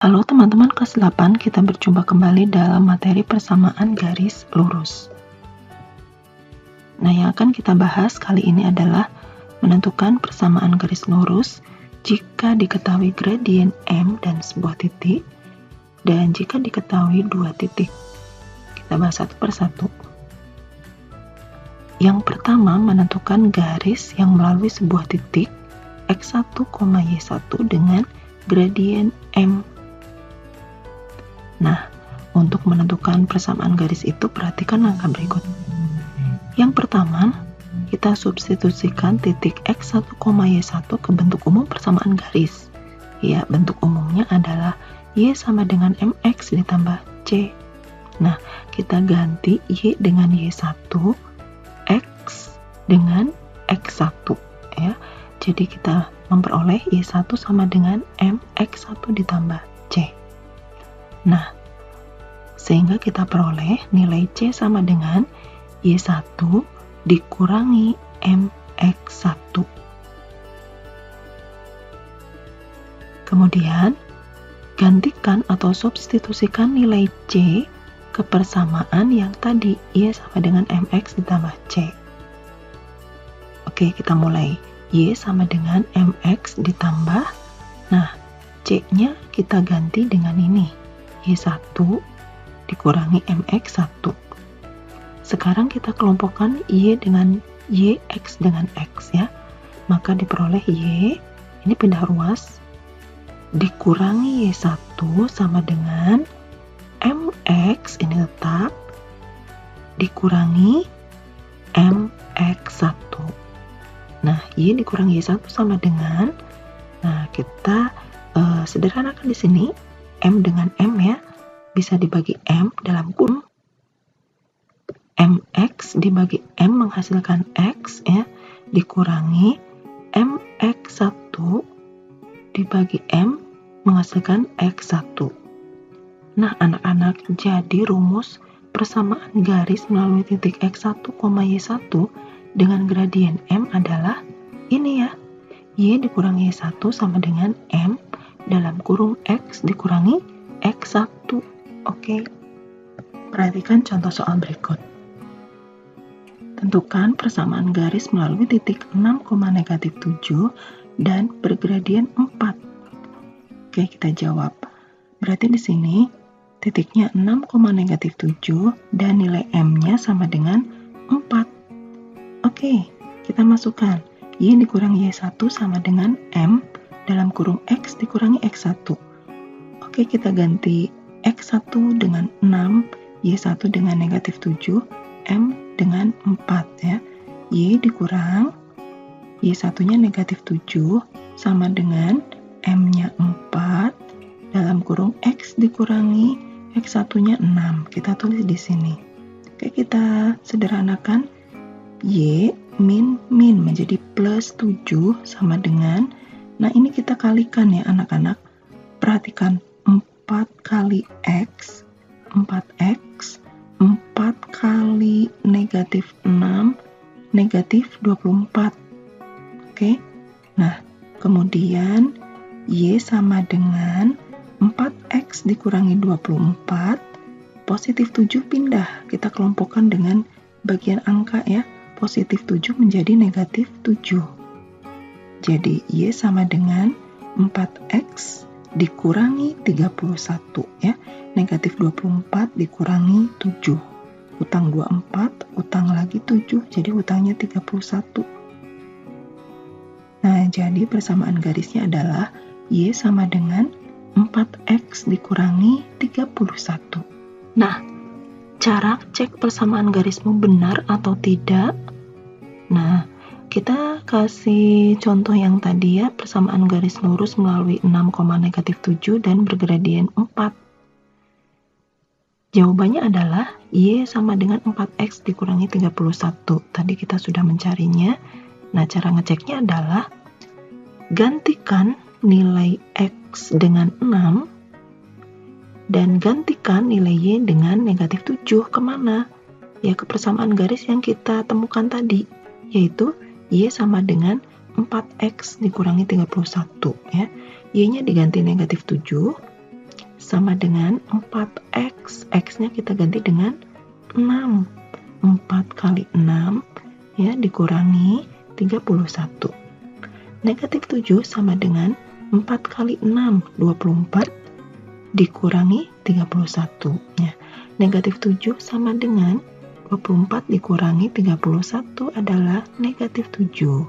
Halo teman-teman kelas 8, kita berjumpa kembali dalam materi persamaan garis lurus. Nah, yang akan kita bahas kali ini adalah menentukan persamaan garis lurus jika diketahui gradien M dan sebuah titik, dan jika diketahui dua titik. Kita bahas satu persatu. Yang pertama, menentukan garis yang melalui sebuah titik x1, y1 dengan gradien M. Nah, untuk menentukan persamaan garis itu, perhatikan langkah berikut. Yang pertama, kita substitusikan titik x1, y1 ke bentuk umum persamaan garis. Ya, bentuk umumnya adalah y sama dengan mx ditambah c. Nah, kita ganti y dengan y1, x dengan x1. Ya, jadi kita memperoleh y1 sama dengan mx1 ditambah c. Nah, sehingga kita peroleh nilai C sama dengan Y1 dikurangi MX1. Kemudian, gantikan atau substitusikan nilai C ke persamaan yang tadi Y sama dengan MX ditambah C. Oke, kita mulai. Y sama dengan MX ditambah, nah, C-nya kita ganti dengan ini. Y1 dikurangi MX1. Sekarang kita kelompokkan Y dengan Y, X dengan X ya. Maka diperoleh Y, ini pindah ruas, dikurangi Y1 sama dengan MX, ini tetap, dikurangi MX1. Nah, Y dikurangi Y1 sama dengan, nah kita sederhanakan di sini, M dengan M ya, bisa dibagi M dalam kurung MX dibagi M menghasilkan X ya, dikurangi MX1 dibagi M menghasilkan X1. Nah anak-anak, jadi rumus persamaan garis melalui titik X1, Y1 dengan gradien M adalah ini ya, Y dikurangi Y1 sama dengan M dalam kurung X dikurangi X1. Oke. Perhatikan contoh soal berikut. Tentukan persamaan garis melalui titik 6, -7 dan bergradien 4. Oke, kita jawab. Berarti di sini titiknya 6, -7 dan nilai M-nya sama dengan 4. Oke, kita masukkan. Y dikurangi Y1 sama dengan M dalam kurung X dikurangi X1. Oke, kita ganti X1 dengan 6, Y1 dengan -7, M dengan 4 ya. Y dikurang, Y1-nya -7 sama dengan M-nya 4 dalam kurung X dikurangi X1-nya 6. Kita tulis di sini. Oke, kita sederhanakan. Y min menjadi plus 7 sama dengan, nah ini kita kalikan ya anak-anak. Perhatikan 4 kali X, 4X, 4 kali -6, -24. Oke, nah kemudian Y sama dengan 4X dikurangi 24, positif 7 pindah, kita kelompokkan dengan bagian angka ya, positif 7 menjadi -7. Jadi Y sama dengan 4X dikurangi 31 ya, -24 dikurangi 7. Utang 24, utang lagi 7, jadi utangnya 31. Nah, jadi persamaan garisnya adalah Y sama dengan 4X dikurangi 31. Nah, cara cek persamaan garismu benar atau tidak. Nah, kita kasih contoh yang tadi ya, persamaan garis lurus melalui 6, -7 dan bergradien 4. Jawabannya adalah Y sama dengan 4X dikurangi 31. Tadi kita sudah mencarinya. Nah, cara ngeceknya adalah gantikan nilai X dengan 6 dan gantikan nilai Y dengan -7 kemana? Ya, ke persamaan garis yang kita temukan tadi, yaitu Y sama dengan 4X dikurangi 31 ya. Y-nya diganti -7, sama dengan 4x. X-nya kita ganti dengan 6. 4 kali 6 ya dikurangi 31. Negatif 7 sama dengan 4 kali 6, 24 dikurangi 31 ya. Negatif 7 sama dengan 24 dikurangi 31 adalah negatif 7.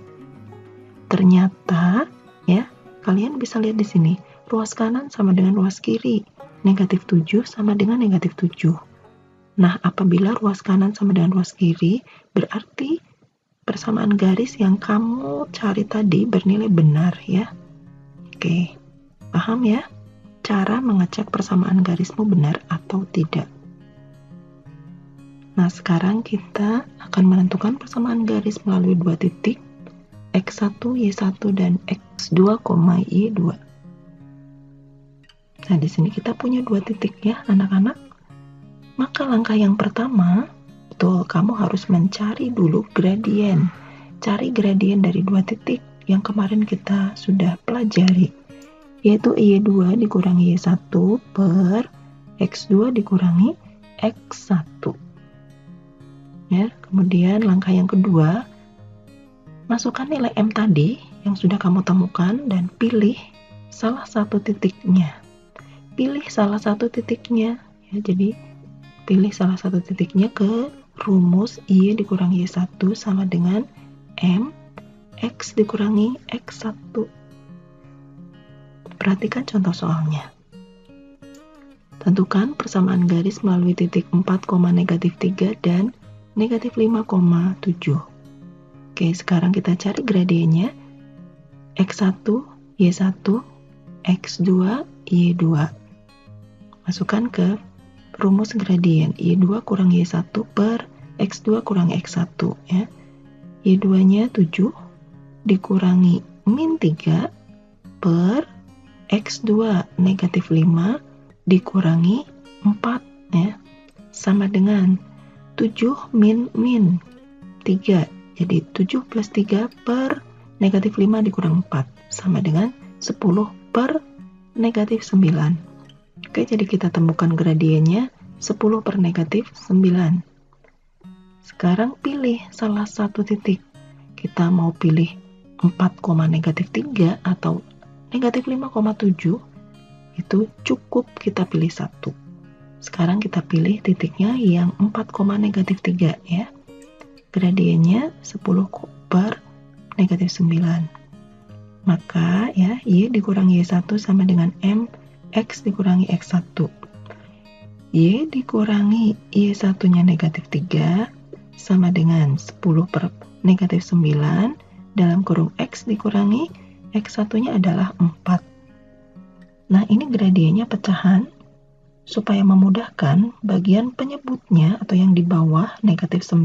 Ternyata ya, kalian bisa lihat di sini, ruas kanan sama dengan ruas kiri. Negatif 7 sama dengan negatif 7. Nah, apabila ruas kanan sama dengan ruas kiri, berarti persamaan garis yang kamu cari tadi bernilai benar ya. Oke, paham ya? Cara mengecek persamaan garismu benar atau tidak. Nah, sekarang kita akan menentukan persamaan garis melalui dua titik, X1, Y1, dan X2, Y2. Nah, di sini kita punya dua titik ya, anak-anak. Maka langkah yang pertama, betul, kamu harus mencari dulu gradien. Cari gradien dari dua titik yang kemarin kita sudah pelajari, yaitu Y2 dikurangi Y1 per X2 dikurangi X1. Ya, kemudian langkah yang kedua, masukkan nilai M tadi yang sudah kamu temukan dan pilih salah satu titiknya. Pilih salah satu titiknya ya, jadi pilih salah satu titiknya ke rumus Y dikurangi Y1 sama dengan M X dikurangi X1. Perhatikan contoh soalnya. Tentukan persamaan garis melalui titik 4, negatif 3 dan negatif 5,7. Oke, sekarang kita cari gradiennya. X1, Y1, X2, Y2. Masukkan ke rumus gradien. Y2 kurang Y1 per X2 kurang X1 ya. Y2-nya 7 dikurangi min 3 per X2 negatif 5 dikurangi 4 ya. Sama dengan 7 min 3. Jadi 7 plus 3 per negatif 5 dikurang 4. Sama dengan 10 per negatif 9. Oke, jadi kita temukan gradiennya 10 per negatif 9. Sekarang pilih salah satu titik. Kita mau pilih 4, negatif 3 atau negatif 5,7. Itu cukup kita pilih satu. Sekarang kita pilih titiknya yang 4, negatif 3 ya. Gradiennya 10 per negatif 9. Maka ya, Y dikurangi Y1 sama dengan M X dikurangi X1. Y dikurangi Y1-nya negatif 3 sama dengan 10 per negatif 9 dalam kurung X dikurangi X1-nya adalah 4. Nah, ini gradiennya pecahan. Supaya memudahkan, bagian penyebutnya atau yang di bawah negatif 9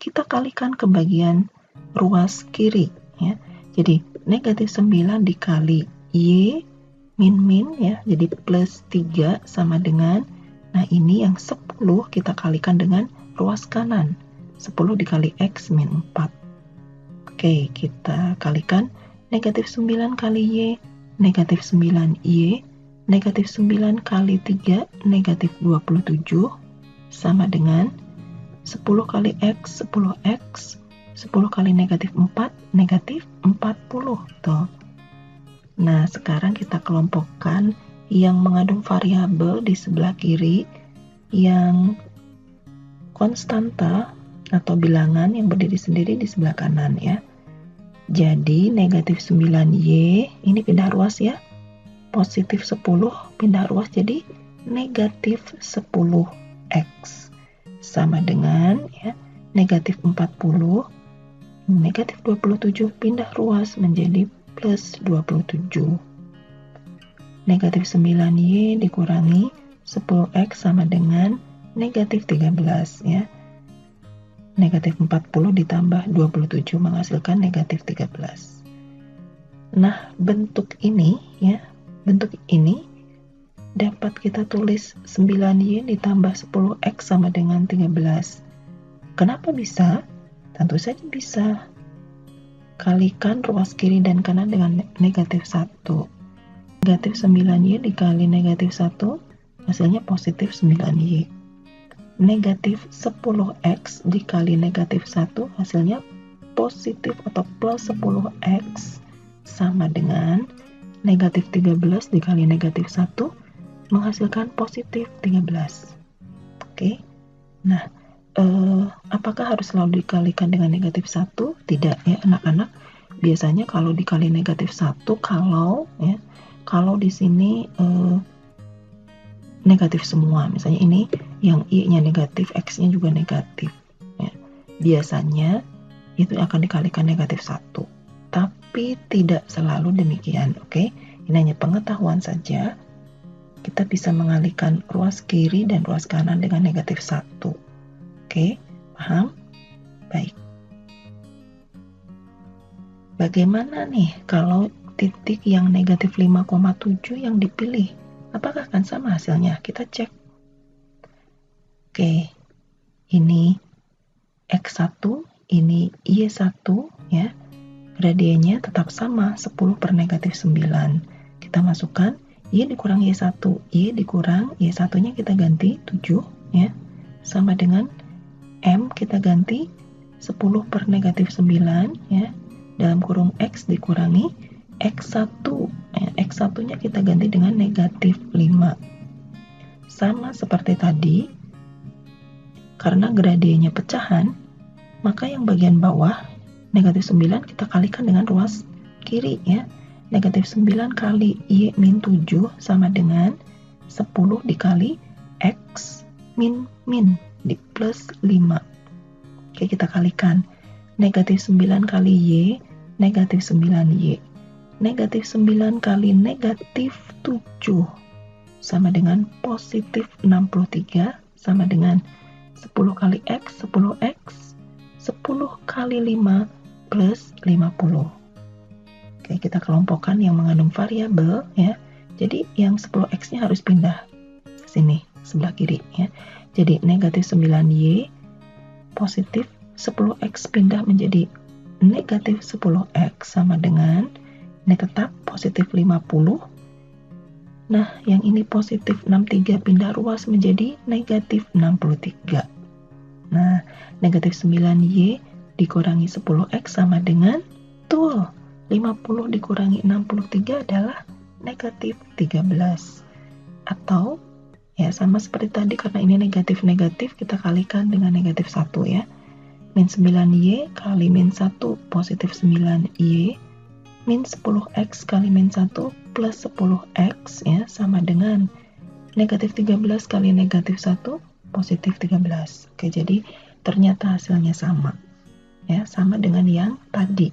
kita kalikan ke bagian ruas kiri ya. Jadi negatif 9 dikali Y min ya, jadi plus 3 sama dengan, nah ini yang 10 kita kalikan dengan ruas kanan, 10 dikali X min 4. Oke, kita kalikan negatif 9 kali Y, negatif 9 Y, negatif 9 kali 3, negatif 27, sama dengan 10 kali X, 10X, 10 kali negatif 4, negatif 40. Tuh. Nah, sekarang kita kelompokkan yang mengandung variabel di sebelah kiri, yang konstanta atau bilangan yang berdiri sendiri di sebelah kanan ya. Jadi negatif 9Y, ini pindah ruas ya. Positif 10 pindah ruas jadi negatif 10X sama dengan ya negatif 40, negatif 27 pindah ruas menjadi plus 27. Negatif 9Y dikurangi 10X sama dengan negatif 13 ya. Negatif 40 ditambah 27 menghasilkan negatif 13. Nah, bentuk ini ya, bentuk ini dapat kita tulis 9Y ditambah 10X sama dengan 13. Kenapa bisa? Tentu saja bisa. Kalikan ruas kiri dan kanan dengan negatif 1. negatif 9Y dikali negatif 1 hasilnya positif 9Y. Negatif 10X dikali negatif 1 hasilnya positif atau plus 10X sama dengan negatif 13 dikali negatif 1 menghasilkan positif 13. Oke. Nah, apakah harus selalu dikalikan dengan negatif 1? Tidak ya anak-anak. Biasanya kalau dikali negatif 1 kalau di sini negatif semua, misalnya ini yang I-nya negatif, X-nya juga negatif ya. Biasanya itu akan dikalikan negatif 1, tapi tidak selalu demikian. Oke, ini hanya pengetahuan saja. Kita bisa mengalihkan ruas kiri dan ruas kanan dengan negatif 1. Oke, paham? Baik. Bagaimana nih kalau titik yang negatif 5,7 yang dipilih? Apakah akan sama hasilnya? Kita cek. Oke, ini X1, ini Y1 ya. Gradiennya tetap sama, 10 per negatif 9. Kita masukkan Y dikurang Y1, Y dikurang Y1-nya kita ganti 7 ya. Sama dengan M kita ganti 10 per negatif 9 ya. Dalam kurung X dikurangi X1 ya. X1-nya kita ganti dengan negatif 5. Sama seperti tadi, karena gradiennya pecahan, maka yang bagian bawah negatif 9 kita kalikan dengan ruas kiri ya. Negatif 9 kali Y min 7 sama dengan 10 dikali X min di plus 5. Oke, kita kalikan. Negatif 9 kali Y, negatif 9Y. Negatif 9 kali negatif 7 sama dengan positif 63 sama dengan 10 kali X, 10X, 10 kali 5 plus 50. Oke, kita kelompokkan yang mengandung variabel ya. Jadi yang 10X-nya harus pindah ke sini, sebelah kiri ya. Jadi negatif 9Y positif 10X pindah menjadi negatif 10X sama dengan ini tetap positif 50. Nah, yang ini positif 63 pindah ruas menjadi negatif 63. Nah, negatif 9Y dikurangi 10X sama dengan 50 dikurangi 63 adalah negatif 13. Atau ya sama seperti tadi, karena ini negatif-negatif kita kalikan dengan negatif 1 ya. Min 9Y kali min 1 positif 9Y min 10X kali min 1 plus 10X ya sama dengan negatif 13 kali negatif 1 positif 13. Oke, jadi ternyata hasilnya sama ya, sama dengan yang tadi.